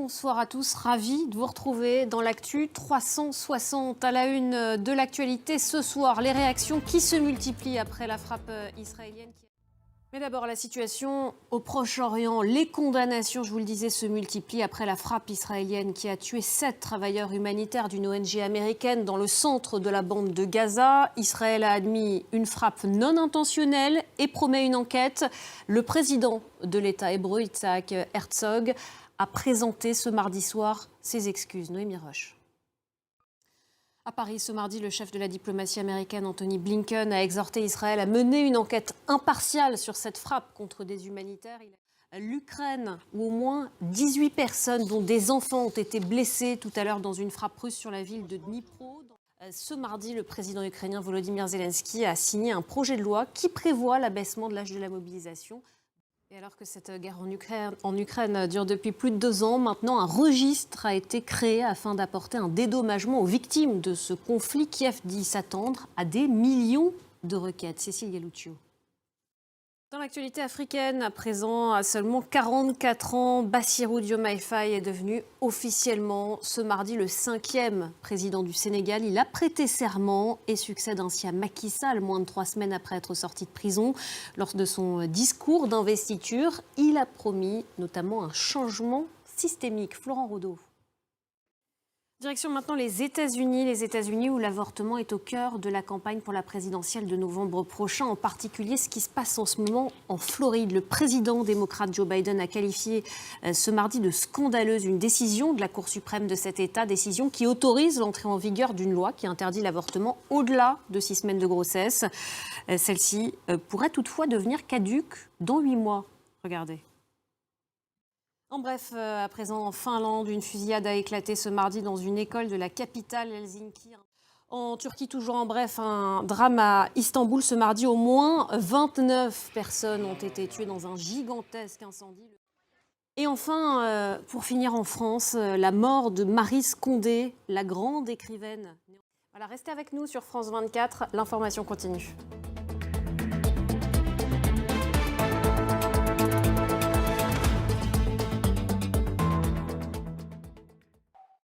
Bonsoir à tous, ravi de vous retrouver dans l'actu 360 à la une de l'actualité ce soir. Les réactions qui se multiplient après la frappe israélienne. Mais d'abord la situation au Proche-Orient. Les condamnations, je vous le disais, se multiplient après la frappe israélienne qui a tué 7 travailleurs humanitaires d'une ONG américaine dans le centre de la bande de Gaza. Israël a admis une frappe non intentionnelle et promet une enquête. Le président de l'État hébreu, Yitzhak Herzog, a présenté ce mardi soir ses excuses. Noémie Roche. À Paris, ce mardi, le chef de la diplomatie américaine, Antony Blinken, a exhorté Israël à mener une enquête impartiale sur cette frappe contre des humanitaires. L'Ukraine, où au moins 18 personnes, dont des enfants, ont été blessées tout à l'heure dans une frappe russe sur la ville de Dnipro. Ce mardi, le président ukrainien Volodymyr Zelensky a signé un projet de loi qui prévoit l'abaissement de l'âge de la mobilisation. Et alors que cette guerre en Ukraine dure depuis plus de 2 ans, maintenant un registre a été créé afin d'apporter un dédommagement aux victimes de ce conflit. Kiev dit s'attendre à des millions de requêtes. Cécile Galluccio. Dans l'actualité africaine, à présent, à seulement 44 ans, Bassirou Diomaye Faye est devenu officiellement ce mardi le 5e président du Sénégal. Il a prêté serment et succède ainsi à Macky Sall, moins de 3 semaines après être sorti de prison. Lors de son discours d'investiture, il a promis notamment un changement systémique. Florent Rodeau. Direction maintenant les États-Unis où l'avortement est au cœur de la campagne pour la présidentielle de novembre prochain, en particulier ce qui se passe en ce moment en Floride. Le président démocrate Joe Biden a qualifié ce mardi de scandaleuse une décision de la Cour suprême de cet État, décision qui autorise l'entrée en vigueur d'une loi qui interdit l'avortement au-delà de 6 semaines de grossesse. Celle-ci pourrait toutefois devenir caduque dans 8 mois. Regardez. En bref, à présent en Finlande, une fusillade a éclaté ce mardi dans une école de la capitale Helsinki. En Turquie, toujours en bref, un drame à Istanbul ce mardi. Au moins 29 personnes ont été tuées dans un gigantesque incendie. Et enfin, pour finir en France, la mort de Maryse Condé, la grande écrivaine. Voilà, restez avec nous sur France 24, l'information continue.